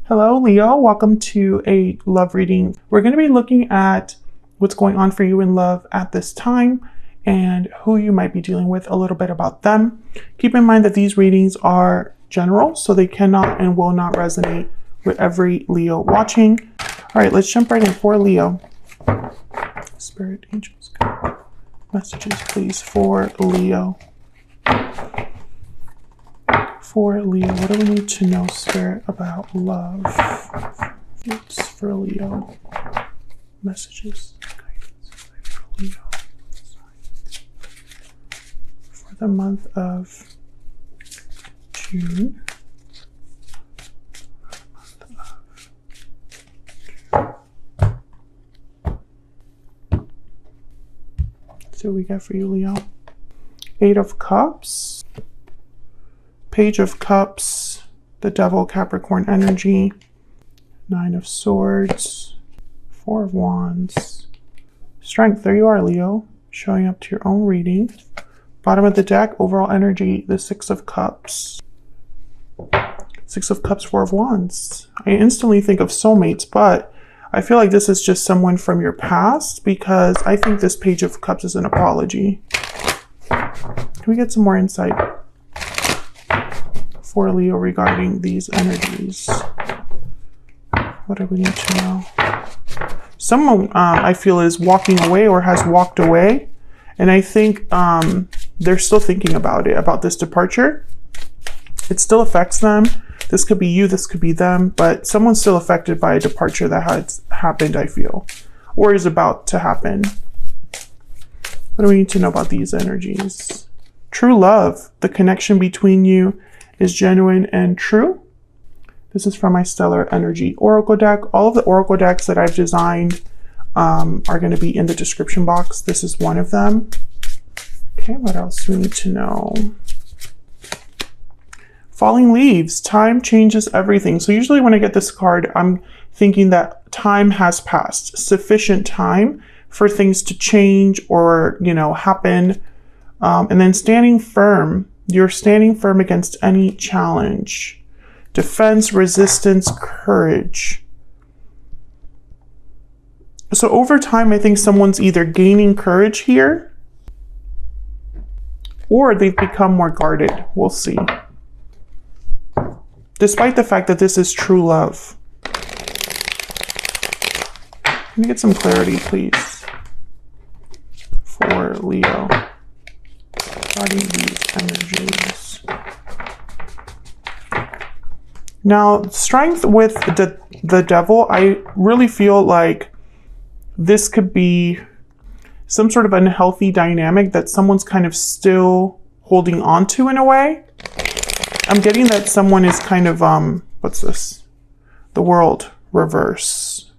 Hello, Leo. Welcome to a love reading. We're going to be looking at what's going on for you in love at this time and who you might be dealing with, a little bit about them. Keep in mind that these readings are general, so they cannot and will not resonate with every Leo watching. All right, let's jump right in for Leo. Spirit, angels, messages, please, for Leo. For Leo, what do we need to know, Spirit, about love? It's for Leo. Messages, guidance for Leo. For the month of June. So we got for you, Leo. 8 of Cups. Page of Cups, the Devil, Capricorn energy, 9 of Swords, 4 of Wands, Strength. There you are, Leo, showing up to your own reading. Bottom of the deck, overall energy, the 6 of Cups. 6 of Cups, 4 of Wands. I instantly think of soulmates, but I feel like this is just someone from your past because I think this Page of Cups is an apology. Can we get some more insight for Leo regarding these energies? What do we need to know? Someone I feel is walking away or has walked away, and I think they're still thinking about it, about this departure. It still affects them. This could be you, this could be them, but someone's still affected by a departure that has happened, I feel, or is about to happen. What do we need to know about these energies? True love, the connection between you is genuine and true. This is from my Stellar Energy Oracle deck. All of the Oracle decks that I've designed are going to be in the description box. This is one of them. Okay, what else do we need to know? Falling leaves. Time changes everything. So usually when I get this card, I'm thinking that time has passed. Sufficient time for things to change or, happen. And then standing firm. You're standing firm against any challenge. Defense, resistance, courage. So over time, I think someone's either gaining courage here or they've become more guarded. We'll see. Despite the fact that this is true love. Can we get some clarity, please, for Leo? Regarding these energies. Now, strength with the Devil, I really feel like this could be some sort of unhealthy dynamic that someone's kind of still holding on to in a way. I'm getting that someone is kind of, what's this? The World reverse.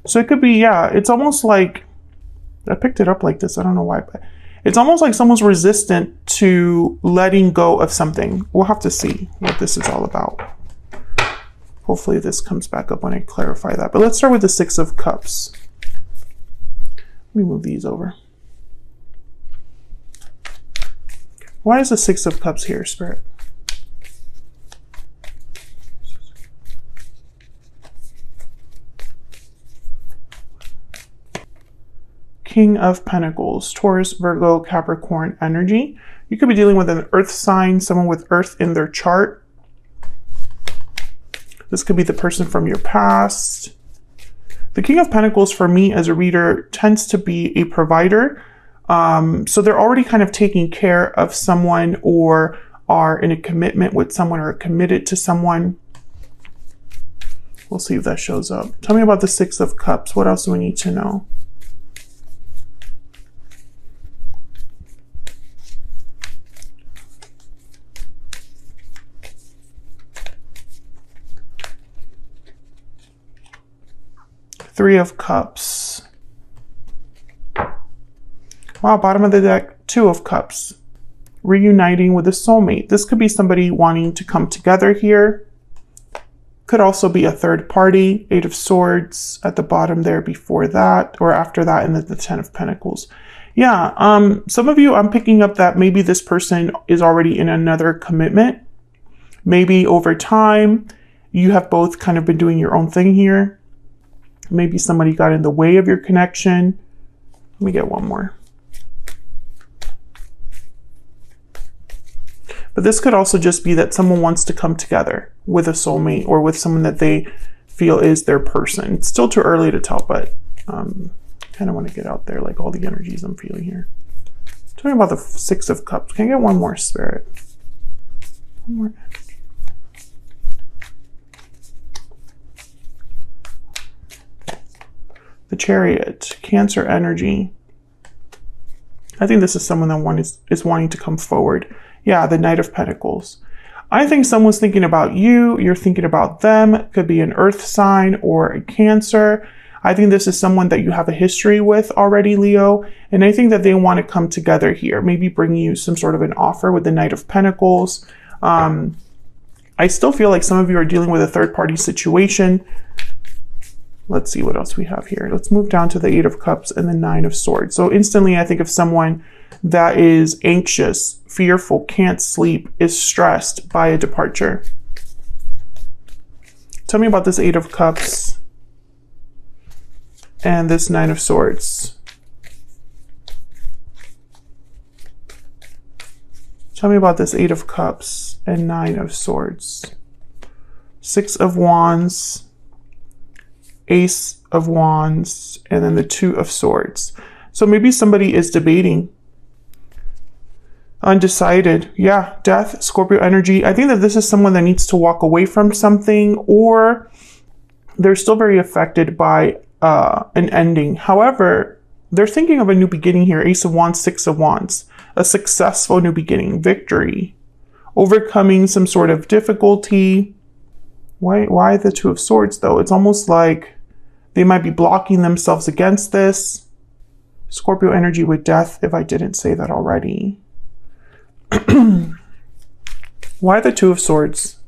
So it could be, yeah, it's almost like, I picked it up like this, I don't know why, but it's almost like someone's resistant to letting go of something. We'll have to see what this is all about. Hopefully this comes back up when I clarify that. But let's start with the 6 of Cups. Let me move these over. Why is the 6 of Cups here, Spirit? King of Pentacles, Taurus, Virgo, Capricorn energy. You could be dealing with an earth sign, someone with earth in their chart. This could be the person from your past. The King of Pentacles for me as a reader tends to be a provider. So they're already kind of taking care of someone or are in a commitment with someone or committed to someone. We'll see if that shows up. Tell me about the 6 of Cups. What else do we need to know? Three of Cups. Wow, bottom of the deck, 2 of Cups. Reuniting with a soulmate. This could be somebody wanting to come together here. Could also be a third party. 8 of Swords at the bottom there before that or after that, and then the 10 of Pentacles. Yeah, some of you, I'm picking up that maybe this person is already in another commitment. Maybe over time, you have both kind of been doing your own thing here. Maybe somebody got in the way of your connection. Let me get one more. But this could also just be that someone wants to come together with a soulmate or with someone that they feel is their person. It's still too early to tell, but kind of want to get out there like all the energies I'm feeling here. Tell me about the Six of Cups. Can I get one more, Spirit? One more energy. The Chariot, Cancer energy. I think this is someone that is wanting to come forward. Yeah, the Knight of Pentacles. I think someone's thinking about you. You're thinking about them. It could be an earth sign or a Cancer. I think this is someone that you have a history with already, Leo. And I think that they want to come together here. Maybe bring you some sort of an offer with the Knight of Pentacles. I still feel like some of you are dealing with a third-party situation. Let's see what else we have here. Let's move down to the Eight of Cups and the Nine of Swords. So instantly I think of someone that is anxious, fearful, can't sleep, is stressed by a departure. Tell me about this Eight of Cups and this Nine of Swords. Tell me about this Eight of Cups and Nine of Swords. Six of Wands, Ace of Wands, and then the Two of Swords. So maybe somebody is debating, undecided. Yeah, death, Scorpio energy. I think that this is someone that needs to walk away from something, or they're still very affected by an ending. However, they're thinking of a new beginning here. Ace of Wands, Six of Wands. A successful new beginning, victory, overcoming some sort of difficulty. Why the Two of Swords though? It's almost like they might be blocking themselves against this. Scorpio energy with death, if I didn't say that already. Why the Two of Swords?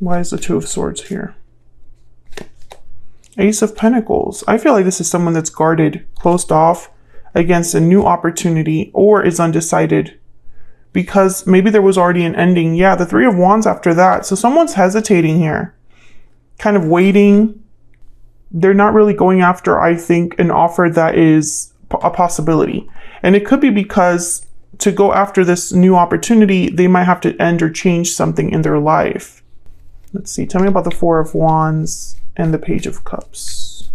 Why is the Two of Swords here? Ace of Pentacles. I feel like this is someone that's guarded, closed off against a new opportunity, or is undecided because maybe there was already an ending. Yeah, the Three of Wands after that. So someone's hesitating here, kind of waiting. They're not really going after, I think, an offer that is a possibility. And it could be because to go after this new opportunity, they might have to end or change something in their life. Let's see. Tell me about the Four of Wands and the Page of Cups.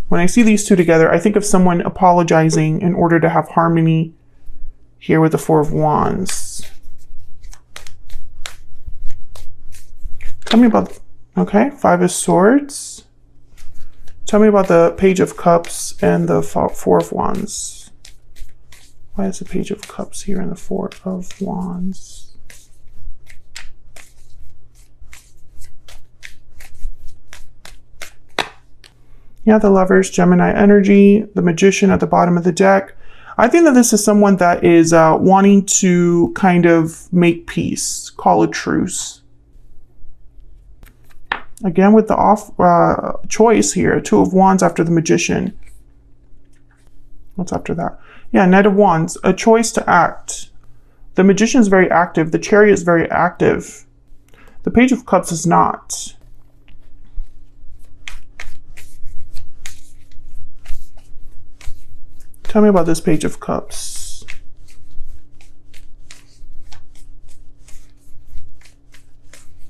When I see these two together, I think of someone apologizing in order to have harmony here with the Four of Wands. Tell me about, okay, Five of Swords. Tell me about the Page of Cups and the Four of Wands. Why is the Page of Cups here and the Four of Wands? Yeah, the Lovers, Gemini energy, the Magician at the bottom of the deck. I think that this is someone that is wanting to kind of make peace, call a truce. Again, with the choice here, Two of Wands after the Magician. What's after that? Yeah, Knight of Wands, a choice to act. The Magician is very active. The Chariot is very active. The Page of Cups is not. Tell me about this Page of Cups.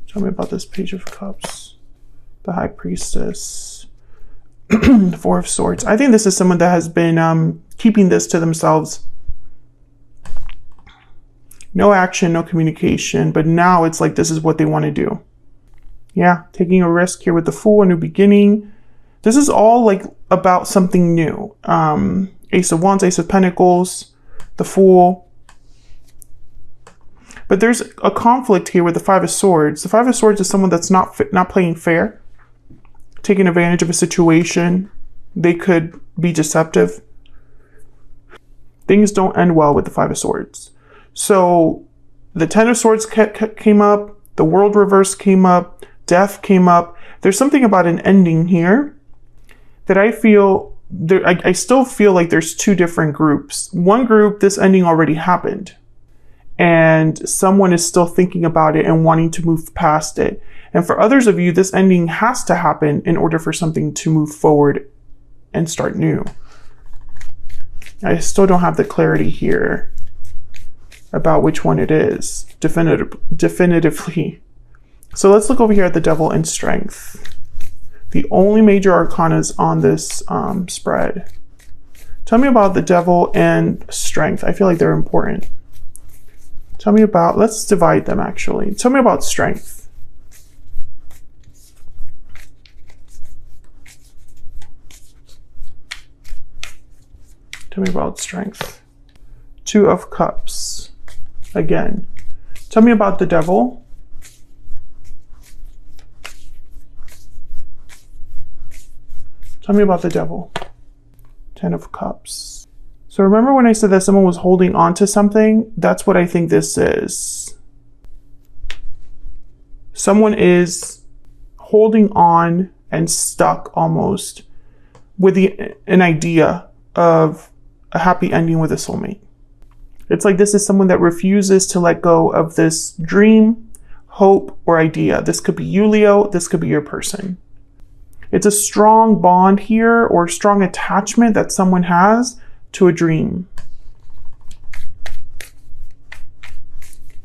Tell me about this Page of Cups. The High Priestess. The Four of Swords. I think this is someone that has been keeping this to themselves. No action, no communication, but now it's like this is what they want to do. Yeah, taking a risk here with the Fool, a new beginning. This is all like about something new. Ace of Wands, Ace of Pentacles, the Fool. But there's a conflict here with the Five of Swords. The Five of Swords is someone that's not playing fair, taking advantage of a situation. They could be deceptive. Things don't end well with the Five of Swords. So the Ten of Swords came up, the World Reverse came up, Death came up. There's something about an ending here that I feel, I still feel like there's two different groups. One group, this ending already happened. and someone is still thinking about it and wanting to move past it. And for others of you, this ending has to happen in order for something to move forward and start new. I still don't have the clarity here about which one it is definitively. So let's look over here at the Devil and Strength. The only major arcanas on this spread. Tell me about the Devil and Strength. I feel like they're important. Tell me about, let's divide them actually. Tell me about Strength. Tell me about Strength. Two of Cups. Again. Tell me about the Devil. Tell me about the Devil. Ten of Cups. So remember when I said that someone was holding on to something? That's what I think this is. Someone is holding on and stuck almost with an idea of a happy ending with a soulmate. It's like this is someone that refuses to let go of this dream, hope, or idea. This could be you, Leo. This could be your person. It's a strong bond here, or strong attachment that someone has to a dream.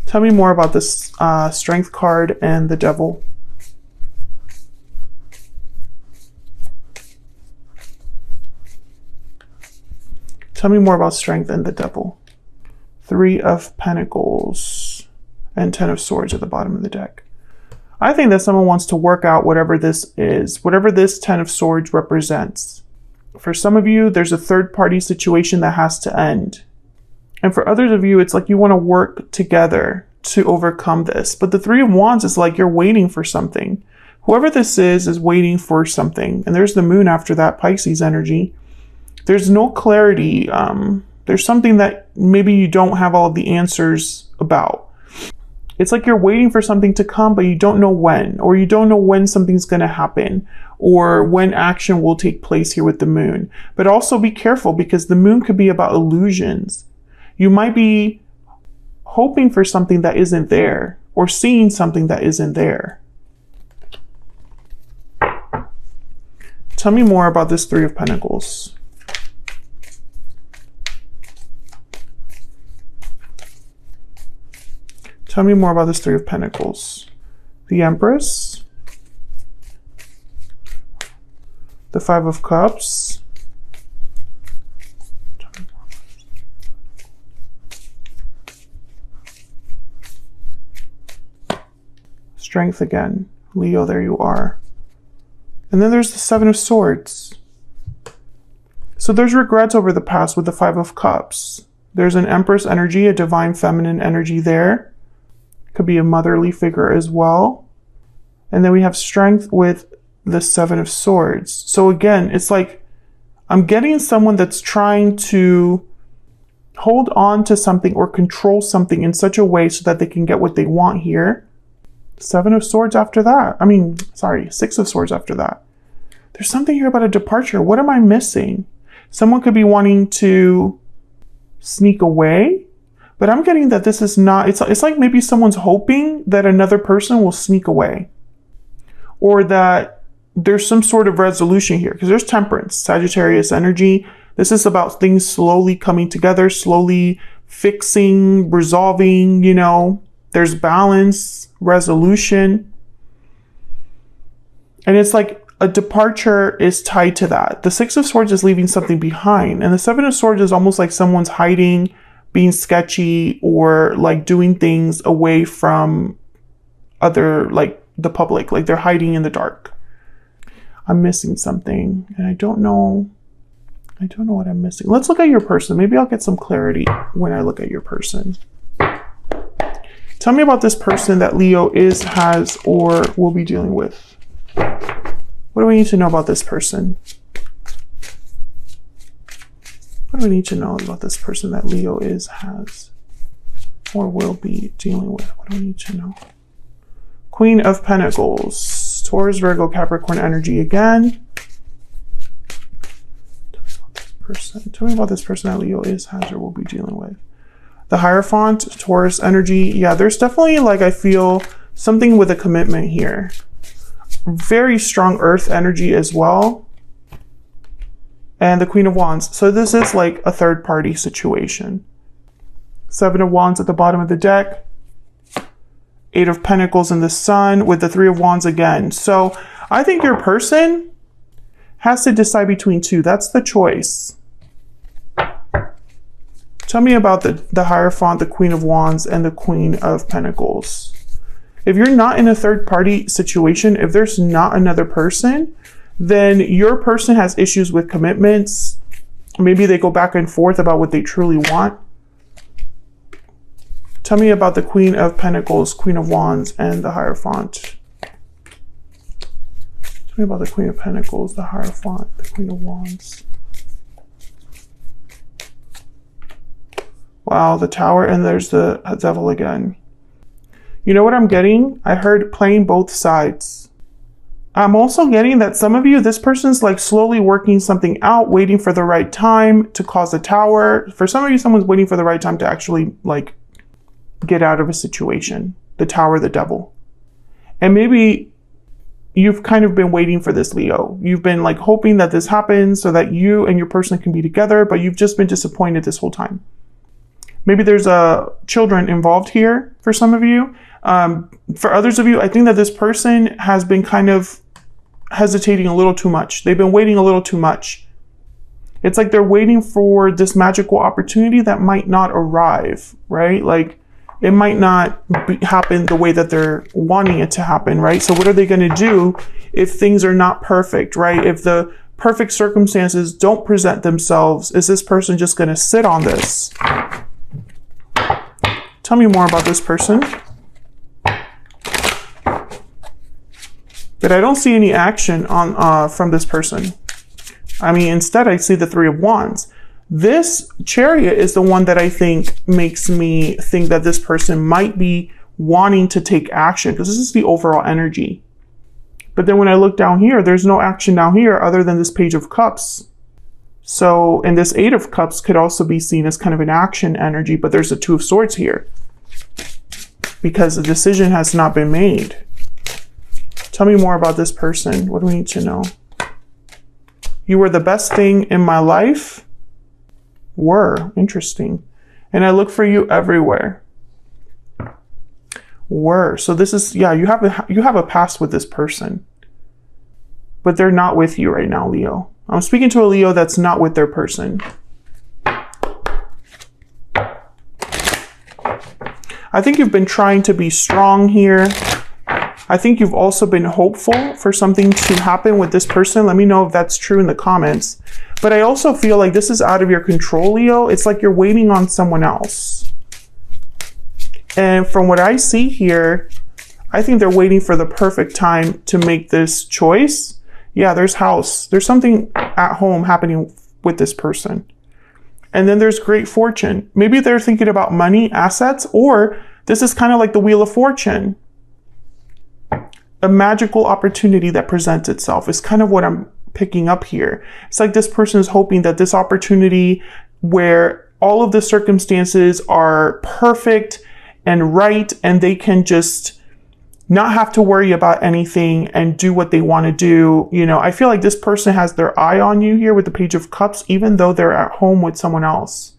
Tell me more about this Strength card and the Devil. Tell me more about Strength and the Devil. Three of Pentacles and Ten of Swords at the bottom of the deck. I think that someone wants to work out whatever this is, whatever this Ten of Swords represents. For some of you, there's a third-party situation that has to end. And for others of you, it's like you want to work together to overcome this. But the Three of Wands is like you're waiting for something. Whoever this is waiting for something. And there's the Moon after that, Pisces energy. There's no clarity. There's something that maybe you don't have all of the answers about. It's like you're waiting for something to come, but you don't know when, or you don't know when something's going to happen, or when action will take place here with the Moon. But also be careful, because the Moon could be about illusions. You might be hoping for something that isn't there, or seeing something that isn't there. Tell me more about this Three of Pentacles. Tell me more about this Three of Pentacles. The Empress. The Five of Cups. Strength again. Leo, there you are. And then there's the Seven of Swords. So there's regrets over the past with the Five of Cups. There's an Empress energy, a divine feminine energy there. Could be a motherly figure as well. And then we have Strength with the Seven of Swords. So again, it's like I'm getting someone that's trying to hold on to something or control something in such a way so that they can get what they want here. Seven of Swords after that. Six of Swords after that. There's something here about a departure. What am I missing? Someone could be wanting to sneak away. But I'm getting that this is not, it's like maybe someone's hoping that another person will sneak away. Or that there's some sort of resolution here. Because there's Temperance, Sagittarius energy. This is about things slowly coming together, slowly fixing, resolving, you know. There's balance, resolution. And it's like a departure is tied to that. The Six of Swords is leaving something behind. And the Seven of Swords is almost like someone's hiding, being sketchy, or like doing things away from like the public, like they're hiding in the dark. I'm missing something and I don't know what I'm missing. Let's look at your person. Maybe I'll get some clarity when I look at your person. Tell me about this person that Leo is, has, or will be dealing with. What do we need to know about this person? What do we need to know about this person that Leo is, has, or will be dealing with? What do we need to know? Queen of Pentacles. Taurus, Virgo, Capricorn energy again. Tell me about this person that Leo is, has, or will be dealing with. The Hierophant, Taurus energy. Yeah, there's definitely, like, I feel something with a commitment here. Very strong Earth energy as well. And the Queen of Wands. So this is like a third party situation. 7 of Wands at the bottom of the deck. 8 of Pentacles in the Sun with the 3 of Wands again. So I think your person has to decide between two. That's the choice. Tell me about the Hierophant, the Queen of Wands, and the Queen of Pentacles. If you're not in a third party situation, if there's not another person, then your person has issues with commitments. Maybe they go back and forth about what they truly want. Tell me about the Queen of Pentacles, Queen of Wands, and the Hierophant. Tell me about the Queen of Pentacles, the Hierophant, the Queen of Wands. Wow, the Tower, and there's the Devil again. You know what I'm getting? I heard playing both sides. I'm also getting that some of you, this person's like slowly working something out, waiting for the right time to cause a tower. For some of you, someone's waiting for the right time to actually like get out of a situation. The Tower, the Devil. And maybe you've kind of been waiting for this, Leo. You've been like hoping that this happens so that you and your person can be together, but you've just been disappointed this whole time. Maybe there's children involved here for some of you. For others of you, I think that this person has been kind of hesitating a little too much. They've been waiting a little too much. It's like they're waiting for this magical opportunity that might not arrive, right? Like it might not happen the way that they're wanting it to happen, right? So what are they going to do if things are not perfect, right? If the perfect circumstances don't present themselves, is this person just going to sit on this? Tell me more about this person. But I don't see any action on from this person. I mean, instead I see the 3 of Wands. This Chariot is the one that I think makes me think that this person might be wanting to take action, because this is the overall energy. But then when I look down here, there's no action down here other than this Page of Cups. So, and this 8 of Cups could also be seen as kind of an action energy, but there's a 2 of Swords here because the decision has not been made. Tell me more about this person. What do we need to know? You were the best thing in my life. Were. Interesting. And I look for you everywhere. Were. So this is, yeah, you have a past with this person. But they're not with you right now, Leo. I'm speaking to a Leo that's not with their person. I think you've been trying to be strong here. I think you've also been hopeful for something to happen with this person. Let me know if that's true in the comments. But I also feel like this is out of your control, Leo. It's like you're waiting on someone else. And from what I see here, I think they're waiting for the perfect time to make this choice. Yeah, there's house. There's something at home happening with this person. And then there's great fortune. Maybe they're thinking about money, assets, or this is kind of like the Wheel of Fortune. A magical opportunity that presents itself is kind of what I'm picking up here. It's like this person is hoping that this opportunity where all of the circumstances are perfect and right, and they can just not have to worry about anything and do what they want to do. You know, I feel like this person has their eye on you here with the Page of Cups, even though they're at home with someone else.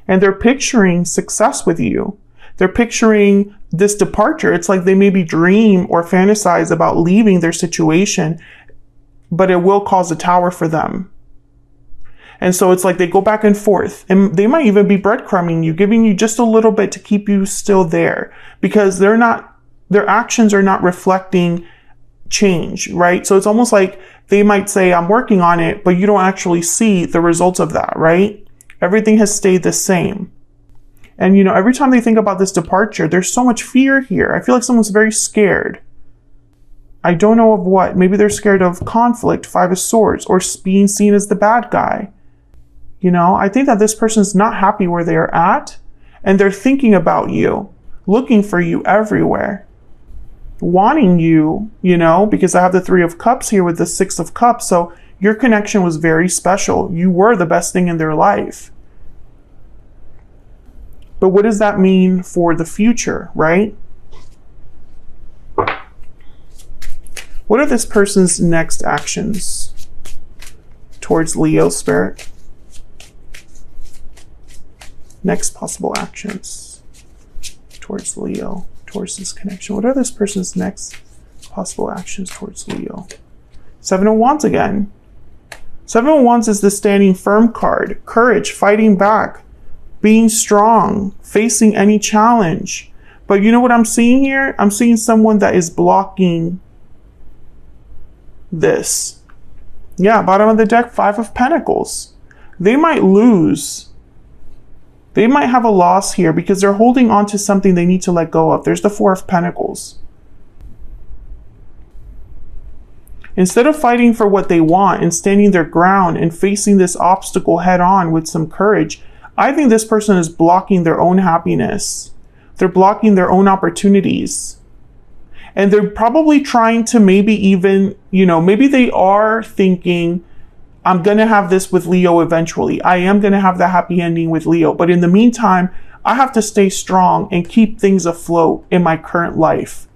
And they're picturing success with you. They're picturing this departure. It's like they maybe dream or fantasize about leaving their situation, but it will cause a tower for them. And so it's like they go back and forth, and they might even be breadcrumbing you, giving you just a little bit to keep you still there, because their actions are not reflecting change, right? So it's almost like they might say, I'm working on it, but you don't actually see the results of that, right? Everything has stayed the same. And, you know, every time they think about this departure, there's so much fear here. I feel like someone's very scared. I don't know of what. Maybe they're scared of conflict, 5 of Swords, or being seen as the bad guy. You know, I think that this person's not happy where they are at, and they're thinking about you, looking for you everywhere, wanting you, you know, because I have the 3 of Cups here with the 6 of Cups. So your connection was very special. You were the best thing in their life. But what does that mean for the future, right? What are this person's next actions towards Leo, Spirit? Next possible actions towards Leo, towards this connection. What are this person's next possible actions towards Leo? Seven of Wands again. Seven of Wands is the standing firm card. Courage, fighting back, being strong, facing any challenge. But you know what I'm seeing here? I'm seeing someone that is blocking this. Yeah, bottom of the deck, Five of Pentacles. They might lose. They might have a loss here because they're holding on to something they need to let go of. There's the Four of Pentacles. Instead of fighting for what they want and standing their ground and facing this obstacle head on with some courage, I think this person is blocking their own happiness. They're blocking their own opportunities. And they're probably trying to maybe even, you know, maybe they are thinking, I'm going to have this with Leo eventually. I am going to have the happy ending with Leo. But in the meantime, I have to stay strong and keep things afloat in my current life.